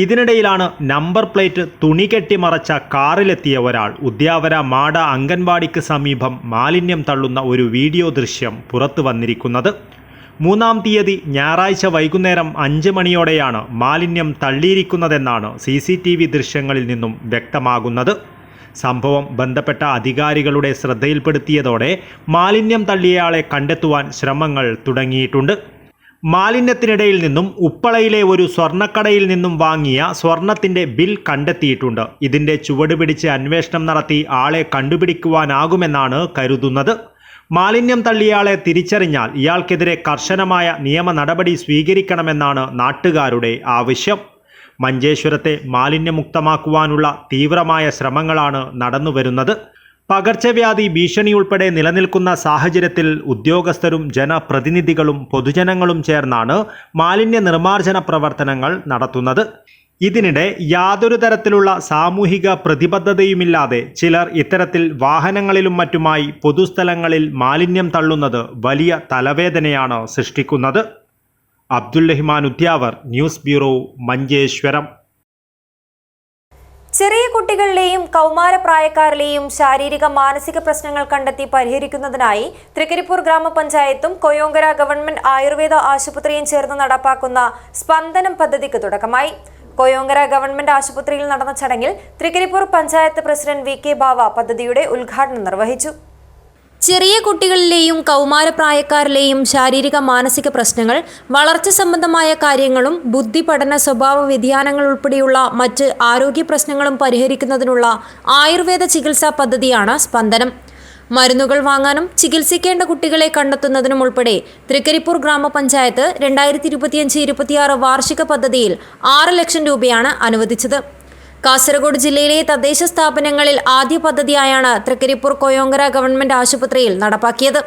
ഇതിനിടയിലാണ് നമ്പർ പ്ലേറ്റ് തുണി കെട്ടി മറച്ച കാറിലെത്തിയ ഒരാൾ ഉദ്യാവര മാട അംഗൻവാടിക്ക് സമീപം മാലിന്യം തള്ളുന്ന ഒരു വീഡിയോ ദൃശ്യം പുറത്തു വന്നിരിക്കുന്നത്. 3-ാം തീയതി ഞായറാഴ്ച വൈകുന്നേരം 5 മണിയോടെയാണ് മാലിന്യം തള്ളിയിരിക്കുന്നതെന്നാണ് CCTV ദൃശ്യങ്ങളിൽ നിന്നും വ്യക്തമാകുന്നത്. സംഭവം ബന്ധപ്പെട്ട അധികാരികളുടെ ശ്രദ്ധയിൽപ്പെടുത്തിയതോടെ മാലിന്യം തള്ളിയയാളെ കണ്ടെത്തുവാൻ ശ്രമങ്ങൾ തുടങ്ങിയിട്ടുണ്ട്. മാലിന്യത്തിനിടയിൽ നിന്നും ഉപ്പളയിലെ ഒരു സ്വർണ്ണക്കടയിൽ നിന്നും വാങ്ങിയ സ്വർണത്തിൻ്റെ ബിൽ കണ്ടെത്തിയിട്ടുണ്ട്. ഇതിൻ്റെ ചുവട് പിടിച്ച് അന്വേഷണം നടത്തി ആളെ കണ്ടുപിടിക്കുവാനാകുമെന്നാണ് കരുതുന്നത്. മാലിന്യം തള്ളിയയാളെ തിരിച്ചറിഞ്ഞാൽ ഇയാൾക്കെതിരെ കർശനമായ നിയമ നടപടി സ്വീകരിക്കണമെന്നാണ് നാട്ടുകാരുടെ ആവശ്യം. മഞ്ചേശ്വരത്തെ മാലിന്യമുക്തമാക്കുവാനുള്ള തീവ്രമായ ശ്രമങ്ങളാണ് നടന്നുവരുന്നത്. പകർച്ചവ്യാധി ഭീഷണിയുൾപ്പെടെ നിലനിൽക്കുന്ന സാഹചര്യത്തിൽ ഉദ്യോഗസ്ഥരും ജനപ്രതിനിധികളും പൊതുജനങ്ങളും ചേർന്നാണ് മാലിന്യ നിർമ്മാർജ്ജന പ്രവർത്തനങ്ങൾ നടത്തുന്നത്. ഇതിനിടെ യാതൊരു തരത്തിലുള്ള സാമൂഹിക പ്രതിബദ്ധതയുമില്ലാതെ ചിലർ ഇത്തരത്തിൽ വാഹനങ്ങളിലും മറ്റുമായി പൊതുസ്ഥലങ്ങളിൽ മാലിന്യം തള്ളുന്നത് വലിയ തലവേദനയാണ് സൃഷ്ടിക്കുന്നത്. Abdul Rahman Udyavar, news bureau, Manjeshwaram. ചെറിയ കുട്ടികളിലെയും കൗമാരപ്രായക്കാരിലെയും ശാരീരിക മാനസിക പ്രശ്നങ്ങൾ കണ്ടെത്തി പരിഹരിക്കുന്നതിനായി തൃക്കരിപ്പൂർ ഗ്രാമപഞ്ചായത്തും കൊയോങ്കര ഗവൺമെന്റ് ആയുർവേദ ആശുപത്രിയും ചേർന്ന് നടപ്പാക്കുന്ന സ്പന്ദനം പദ്ധതിക്ക് തുടക്കമായി. കൊയോങ്കര ഗവൺമെന്റ് ആശുപത്രിയിൽ നടന്ന ചടങ്ങിൽ തൃക്കരിപ്പൂർ പഞ്ചായത്ത് പ്രസിഡന്റ് വി.കെ. ബാവ പദ്ധതിയുടെ ഉദ്ഘാടനം നിർവഹിച്ചു. ചെറിയ കുട്ടികളിലെയും കൗമാരപ്രായക്കാരിലെയും ശാരീരിക മാനസിക പ്രശ്നങ്ങൾ, വളർച്ച സംബന്ധമായ കാര്യങ്ങളും ബുദ്ധി പഠന സ്വഭാവ വ്യതിയാനങ്ങൾ ഉൾപ്പെടെയുള്ള മറ്റ് ആരോഗ്യ പ്രശ്നങ്ങളും പരിഹരിക്കുന്നതിനുള്ള ആയുർവേദ ചികിത്സാ പദ്ധതിയാണ് സ്പന്ദനം. മരുന്നുകൾ വാങ്ങാനും ചികിത്സിക്കേണ്ട കുട്ടികളെ കണ്ടെത്തുന്നതിനും ഉൾപ്പെടെ തൃക്കരിപ്പൂർ ഗ്രാമപഞ്ചായത്ത് 2025-26 വാർഷിക പദ്ധതിയിൽ 6 ലക്ഷം രൂപയാണ് അനുവദിച്ചത്. കാസർഗോഡ് ജില്ലയിലെ തദ്ദേശ സ്ഥാപനങ്ങളിൽ ആദ്യ പദ്ധതിയായാണ് തൃക്കരിപ്പൂർ കൊയോങ്കര ഗവൺമെന്റ് ആശുപത്രിയിൽ നടപ്പാക്കിയത്.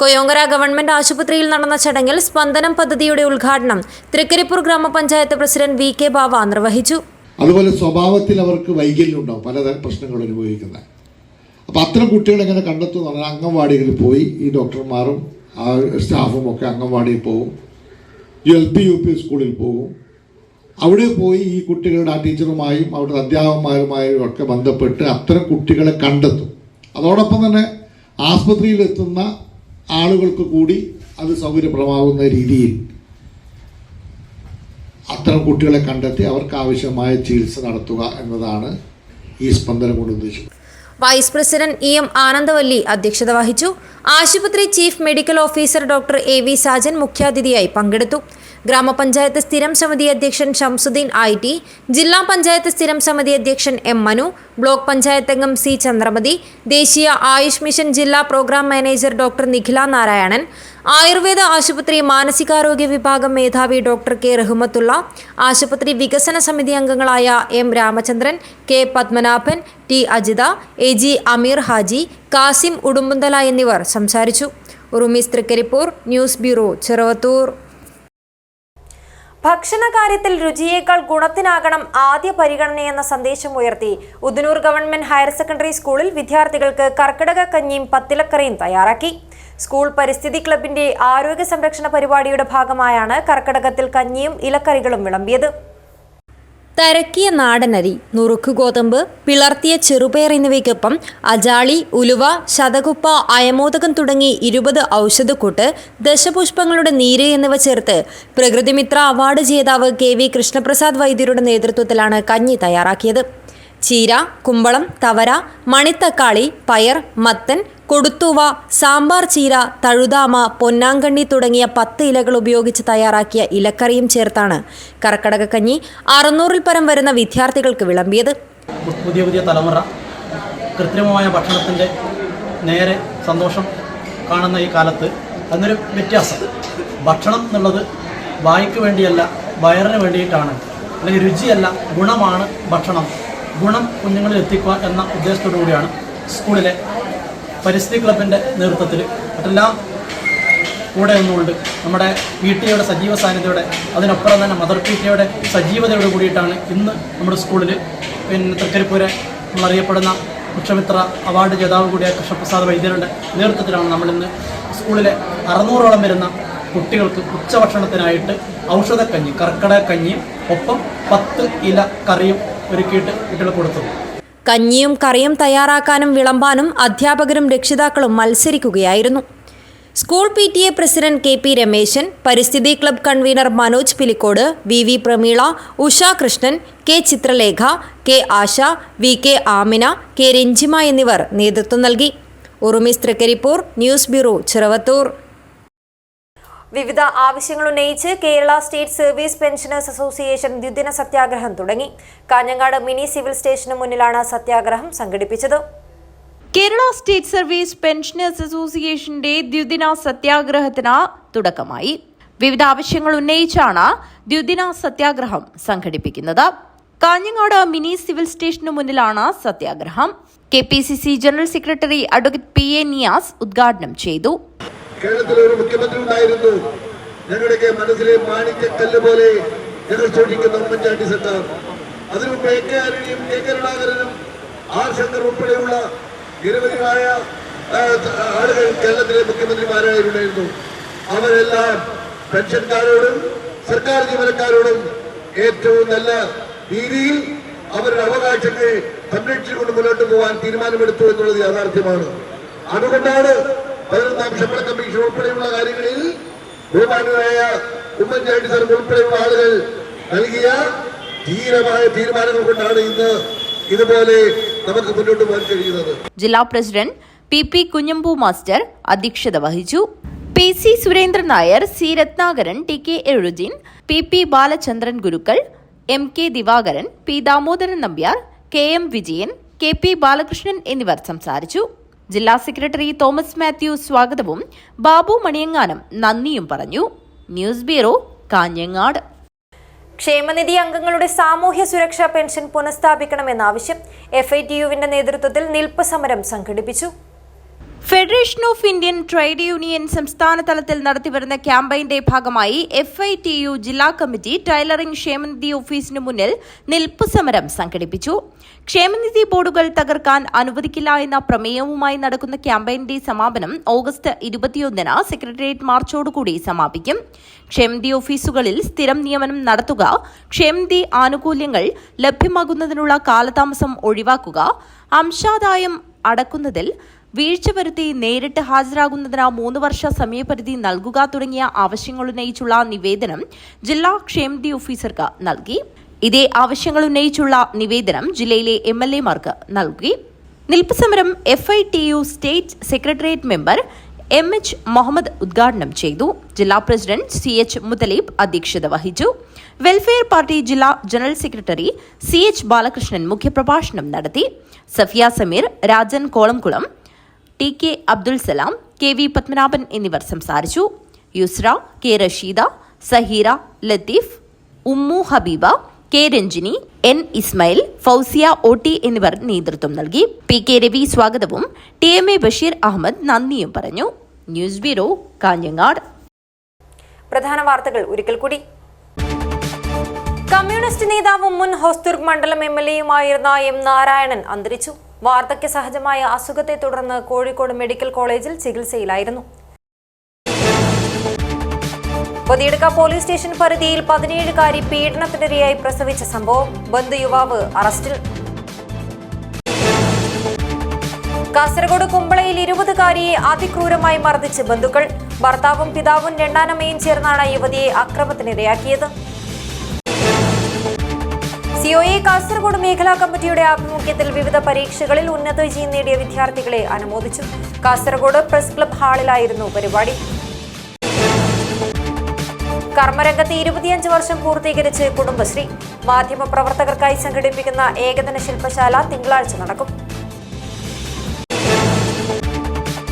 കൊയോങ്കര ഗവൺമെന്റ് ആശുപത്രിയിൽ നടന്ന ചടങ്ങിൽ സ്പന്ദനം പദ്ധതിയുടെ ഉദ്ഘാടനം തൃക്കരിപ്പൂർ ഗ്രാമപഞ്ചായത്ത് പ്രസിഡന്റ് വി.കെ. ബാവ നിർവഹിച്ചു. അതുപോലെ സ്വഭാവത്തിൽ അവർക്ക് വൈകല്യം ഉണ്ടാവും, പലതരം പ്രശ്നങ്ങൾ അനുഭവിക്കുന്നത്. അപ്പോൾ അത്തരം കുട്ടികളെ എങ്ങനെ കണ്ടെത്തുന്ന പറഞ്ഞാൽ അംഗൻവാടികളിൽ പോയി ഈ ഡോക്ടർമാരും ആ സ്റ്റാഫും ഒക്കെ അംഗൻവാടിയിൽ പോകും, LP UP സ്കൂളിൽ പോകും. അവിടെ പോയി ഈ കുട്ടികളുടെ ആ ടീച്ചറുമായും അവിടുത്തെ അധ്യാപകന്മാരുമായും ഒക്കെ ബന്ധപ്പെട്ട് അത്തരം കുട്ടികളെ കണ്ടെത്തും. അതോടൊപ്പം തന്നെ ആസ്പത്രിയിലെത്തുന്ന ആളുകൾക്ക് കൂടി അത് സൗകര്യപ്രദമാകുന്ന രീതിയിൽ അത്തരം കുട്ടികളെ കണ്ടെത്തി അവർക്ക് ആവശ്യമായ ചികിത്സ നടത്തുക എന്നതാണ് ഈ സ്പന്ദനം കൊണ്ട് ഉദ്ദേശിക്കുന്നത്. വൈസ് പ്രസിഡന്റ് EM ആനന്ദവല്ലി അധ്യക്ഷത വഹിച്ചു. ആശുപത്രി chief medical officer doctor AV Sajan മുഖ്യാതിഥിയായി പങ്കെടുത്തു. ഗ്രാമപഞ്ചായത്ത് സ്ഥിരം സമിതി അധ്യക്ഷൻ ഷംസുദ്ദീൻ IT, ജില്ലാ പഞ്ചായത്ത് സ്ഥിരം സമിതി അധ്യക്ഷൻ M. മനു, ബ്ലോക്ക് പഞ്ചായത്ത് അംഗം C. ചന്ദ്രമതി, ദേശീയ ആയുഷ് മിഷൻ ജില്ലാ program manager doctor Nikhila Narayanan, ആയുർവേദ ആശുപത്രി മാനസികാരോഗ്യ വിഭാഗം മേധാവി ഡോക്ടർ K. റഹ്മത്തുള്ള, ആശുപത്രി വികസന സമിതി അംഗങ്ങളായ M. Ramachandran, K. Padmanabhan, T. Ajitha, AG അമീർ ഹാജി, കാസിം ഉടുമ്പുന്തല എന്നിവർ സംസാരിച്ചു. ഉറുമീസ് തൃക്കരിപ്പൂർ, ന്യൂസ് ബ്യൂറോ, ചെറുവത്തൂർ. ഭക്ഷണകാര്യത്തിൽ രുചിയേക്കാൾ ഗുണത്തിനാകണം ആദ്യ പരിഗണനയെന്ന സന്ദേശമുയർത്തി ഉദനൂർ ഗവൺമെന്റ് ഹയർ സെക്കൻഡറി സ്കൂളിൽ വിദ്യാർത്ഥികൾക്ക് കർക്കിടക കഞ്ഞിയും പത്തിലക്കറിയും തയ്യാറാക്കി. സ്കൂൾ പരിസ്ഥിതി ക്ലബിന്റെ ആരോഗ്യ സംരക്ഷണ പരിപാടിയുടെ ഭാഗമായാണ് കർക്കിടകത്തിൽ കഞ്ഞിയും ഇലക്കറികളും വിളമ്പിയത്. തരക്കിയ നാടനരി, നുറുക്ക് ഗോതമ്പ്, പിളർത്തിയ ചെറുപയർ എന്നിവയ്ക്കൊപ്പം അജാളി, ഉലുവ, ശതകുപ്പ, അയമോദകം തുടങ്ങി 20 ഔഷധക്കൂട്ട്, ദശപുഷ്പങ്ങളുടെ നീര് എന്നിവ ചേർത്ത് പ്രകൃതിമിത്ര അവാർഡ് ജേതാവ് KV കൃഷ്ണപ്രസാദ് വൈദ്യരുടെ നേതൃത്വത്തിലാണ് കഞ്ഞി തയ്യാറാക്കിയത്. ചീര, കുമ്പളം, തവര, മണിത്തക്കാളി, പയർ, മത്തൻ, കൊടുത്തൂവ, സാമ്പാർ ചീര, തഴുതാമ, പൊന്നാങ്കണ്ണി തുടങ്ങിയ 10 ഇലകൾ ഉപയോഗിച്ച് തയ്യാറാക്കിയ ഇലക്കറിയും ചേർത്താണ് കർക്കിടക കഞ്ഞി 600-ൽ പരം വരുന്ന വിദ്യാർത്ഥികൾക്ക് വിളമ്പിയത്. പുതിയ തലമുറ കൃത്രിമമായ ഭക്ഷണത്തിൻ്റെ നേരെ സന്തോഷം കാണുന്ന ഈ കാലത്ത് അതിനൊരു വ്യത്യാസം. ഭക്ഷണം എന്നുള്ളത് വായ്ക്ക് വേണ്ടിയല്ല, വയറിന് വേണ്ടിയിട്ടാണ്. അല്ലെങ്കിൽ രുചിയല്ല, ഗുണമാണ് ഭക്ഷണം. ഗുണം കുഞ്ഞുങ്ങളിൽ എത്തിക്കുക എന്ന ഉദ്ദേശത്തോടു കൂടിയാണ് സ്കൂളിലെ പരിസ്ഥിതി ക്ലബിൻ്റെ നേതൃത്വത്തിൽ മറ്റെല്ലാം കൂടെ ഒന്നുകൊണ്ട് നമ്മുടെ PTA സജീവ സാന്നിധ്യത്തോടെ, അതിനപ്പുറം തന്നെ മദർ PTA സജീവതയോട് കൂടിയിട്ടാണ് ഇന്ന് നമ്മുടെ സ്കൂളിൽ തൃക്കരിപ്പൂരെ നമ്മളറിയപ്പെടുന്ന വൃക്ഷമിത്ര അവാർഡ് ജേതാവ് കൂടിയ കൃഷ്ണപ്രസാദ് വൈദ്യരുടെ നേതൃത്വത്തിലാണ് നമ്മളിന്ന് സ്കൂളിലെ 600ഓളം വരുന്ന കുട്ടികൾക്ക് ഉച്ചഭക്ഷണത്തിനായിട്ട് ഔഷധക്കഞ്ഞി, കർക്കിടക കഞ്ഞിയും ഒപ്പം 10 ഇല കറിയും ഒരുക്കിയിട്ട് കുട്ടികൾക്ക് കൊടുത്തു. കഞ്ഞിയും കറിയും തയ്യാറാക്കാനും വിളമ്പാനും അധ്യാപകരും രക്ഷിതാക്കളും മത്സരിക്കുകയായിരുന്നു. School PTA president KP Rameshan, പരിസ്ഥിതി club convener Manoj Pilicode, VV Prameela, Usha Krishnan, K Chithralekha, K Asha, VK Amina, K Ranjima എന്നിവർ നേതൃത്വം നൽകി. Urumees Trikaripur, news bureau, Cheruvathur. വിവിധ ആവശ്യങ്ങൾ ഉന്നയിച്ച് Kerala state service pensioners association ദ്വിദിന സത്യാഗ്രഹം തുടങ്ങി. കാഞ്ഞങ്ങാട് മിനി സിവിൽ സ്റ്റേഷന് മുന്നിലാണ് സത്യാഗ്രഹം സംഘടിപ്പിച്ചത്. കേരള സ്റ്റേറ്റ് സർവീസ് പെൻഷനേഴ്സ് അസോസിയേഷന്റെ ദ്വിദിന സത്യാഗ്രഹത്തിന് തുടക്കമായി. വിവിധ ആവശ്യങ്ങൾ ഉന്നയിച്ചാണ് ദ്വിദിന സത്യാഗ്രഹം സംഘടിപ്പിക്കുന്നത്. കാഞ്ഞങ്ങാട് മിനി സിവിൽ സ്റ്റേഷന് മുന്നിലാണ് സത്യാഗ്രഹം. KPCC general secretary advocate PA Niyas ഉദ്ഘാടനം ചെയ്തു. കേരളത്തിലെ ഒരു മുഖ്യമന്ത്രി ഉണ്ടായിരുന്നു, ഞങ്ങളുടെയൊക്കെ മനസ്സിലെ മാണിക്യക്കല്ല് പോലെ ഞങ്ങൾ സൂക്ഷിക്കുന്ന ഉമ്മൻചാണ്ടി സർക്കാർ. അതിനു മുമ്പ് AK ആന്റണിയും K കരുണാകരനും R ശങ്കർ ഉൾപ്പെടെയുള്ള നിരവധിയായ ആളുകൾ കേരളത്തിലെ മുഖ്യമന്ത്രിമാരായിരുന്നു. അവരെല്ലാം പെൻഷൻകാരോടും സർക്കാർ ജീവനക്കാരോടും ഏറ്റവും നല്ല രീതിയിൽ അവരുടെ അവകാശങ്ങൾ സംരക്ഷിച്ചുകൊണ്ട് മുന്നോട്ട് പോകാൻ തീരുമാനമെടുത്തു എന്നുള്ളത് യാഥാർത്ഥ്യമാണ്. അതുകൊണ്ടാണ് 11ാം ശമ്പള കമ്മീഷൻ ഉൾപ്പെടെയുള്ള കാര്യങ്ങളിൽ ബഹുമാനരായ ഉമ്മൻചാണ്ടി സാർ ഉൾപ്പെടെയുള്ള ആളുകൾ നൽകിയ ധീരമായ തീരുമാനങ്ങൾ കൊണ്ടാണ് ഇന്ന് ഇതുപോലെ നമുക്ക് മുന്നോട്ട് പോകാൻ കഴിയുന്നത്. ജില്ലാ പ്രസിഡന്റ് പി കുഞ്ഞമ്പു മാസ്റ്റർ അധ്യക്ഷത വഹിച്ചു. PC Surendran Nair, C Ratnakaran, TK എഴുജിൻ, PP Balachandran ഗുരുക്കൾ, MK Divakaran, P Damodaran Nambiar, KM Vijayan, KP Balakrishnan എന്നിവർ സംസാരിച്ചു. ജില്ലാ സെക്രട്ടറി തോമസ് മാത്യു സ്വാഗതവും ബാബു മണിയങ്ങാനം നന്ദിയും പറഞ്ഞു. News bureau, Kanhangad. ക്ഷേമനിധി അംഗങ്ങളുടെ സാമൂഹ്യ സുരക്ഷാ പെൻഷൻ പുനഃസ്ഥാപിക്കണമെന്ന ആവശ്യം FITUവിന്റെ നേതൃത്വത്തിൽ നിൽപ്പ് സമരം സംഘടിപ്പിച്ചു. Federation of Indian trade union സംസ്ഥാന തലത്തിൽ നടത്തിവരുന്ന ക്യാമ്പയിന്റെ ഭാഗമായി FITU ജില്ലാ കമ്മിറ്റി ടൈലറിംഗ് ക്ഷേമനിധി ഓഫീസിന് മുന്നിൽ നിൽപ്പ് സമരം സംഘടിപ്പിച്ചു. ക്ഷേമനിധി ബോർഡുകൾ തകർക്കാൻ അനുവദിക്കില്ല എന്ന പ്രമേയവുമായി നടക്കുന്ന ക്യാമ്പയിന്റെ സമാപനം ഓഗസ്റ്റ് 21 സെക്രട്ടേറിയറ്റ് മാർച്ചോടുകൂടി സമാപിക്കും. ക്ഷേമനിധി ഓഫീസുകളിൽ സ്ഥിരം നിയമനം നടത്തുക, ക്ഷേമനിധി ആനുകൂല്യങ്ങൾ ലഭ്യമാകുന്നതിനുള്ള കാലതാമസം ഒഴിവാക്കുക, അംശാദായം അടക്കുന്നതിൽ വീഴ്ച വരുത്തി നേരിട്ട് ഹാജരാകുന്നതിന് 3 വർഷ സമയപരിധി നൽകുക തുടങ്ങിയ ആവശ്യങ്ങളുന്നയിച്ചുള്ള നിവേദനം ജില്ലാ ക്ഷേമനിധി ഓഫീസർക്ക് നൽകി. ഇതേ ആവശ്യങ്ങളുന്നയിച്ചുള്ള നിവേദനം ജില്ലയിലെ MLA-മാർക്ക് നൽകി. നിൽപ്പ് സമരം FITU state secretariat member MH Muhammad ഉദ്ഘാടനം ചെയ്തു. ജില്ലാ പ്രസിഡന്റ് CH മുത്തലീബ് അധ്യക്ഷത വഹിച്ചു. വെൽഫെയർ പാർട്ടി ജില്ലാ ജനറൽ സെക്രട്ടറി CH ബാലകൃഷ്ണൻ മുഖ്യപ്രഭാഷണം നടത്തി. സഫിയ സമീർ, രാജൻ കോളംകുളം, TK അബ്ദുൽ സലാം, KV പത്മനാഭൻ എന്നിവർ സംസാരിച്ചു. യുസ്ര, K റഷീദ, സഹീറ, ലത്തീഫ്, ഉമ്മു ഹബീബ, K Ranjini, N Ismail, Fousiya OT എന്നിവർ നേതൃത്വം നൽകി. PK രവി സ്വാഗതവും TMA ബഷീർ അഹമ്മദ് നന്ദിയും പറഞ്ഞു. News bureau, Kanhangad. പ്രധാന വാർത്തകൾ ഒരിക്കൽ കൂടി. കമ്മ്യൂണിസ്റ്റ് നേതാവും മുൻ ഹോസ്ദുർഗ് മണ്ഡലം MLA-യുമായിരുന്ന M നാരായണൻ അന്തരിച്ചു. വാർദ്ധക്യ സഹജമായ അസുഖത്തെ തുടർന്ന് കോഴിക്കോട് മെഡിക്കൽ കോളേജിൽ ചികിത്സയിലായിരുന്നു. ബദിയടുക്ക പോലീസ് സ്റ്റേഷൻ പരിധിയിൽ 17കാരി പീഡനത്തിനിരയായി പ്രസവിച്ച സംഭവം. ബന്ധു യുവാവ് അറസ്റ്റിൽ. കാസർഗോഡ് കുമ്പളയിൽ 20കാരിയെ അതിക്രൂരമായി മർദ്ദിച്ച് ബന്ധുക്കൾ. ഭർത്താവും പിതാവും രണ്ടാനമ്മയും ചേർന്നാണ് യുവതിയെ അക്രമത്തിനിരയാക്കിയത്. COA കാസർഗോഡ് മേഖലാ കമ്മിറ്റിയുടെ ആഭിമുഖ്യത്തിൽ വിവിധ പരീക്ഷകളിൽ ഉന്നത വിജയം നേടിയ വിദ്യാർത്ഥികളെ അനുമോദിച്ചു. കാസർഗോഡ് പ്രസ് ക്ലബ് ഹാളിലായിരുന്നു പരിപാടി. കർമ്മരംഗത്ത് 25 വർഷം പൂർത്തീകരിച്ച് കുടുംബശ്രീ. മാധ്യമപ്രവർത്തകർക്കായി സംഘടിപ്പിക്കുന്ന ഏകദിന ശില്പശാല തിങ്കളാഴ്ച നടക്കും.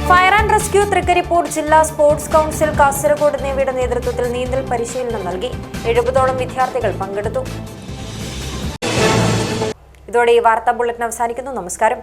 ഫയർ ആൻഡ് റെസ്ക്യൂ തൃക്കരിപ്പൂർ ജില്ലാ സ്പോർട്സ് കൗൺസിൽ കാസർഗോഡ് എന്നിവയുടെ നേതൃത്വത്തിൽ നീന്തൽ പരിശീലനം നൽകി. 70ഓളം വിദ്യാർത്ഥികൾ പങ്കെടുത്തു. ഇതോടെ ഈ വാർത്താ ബുള്ളറ്റിൻ അവസാനിക്കുന്നു. നമസ്കാരം.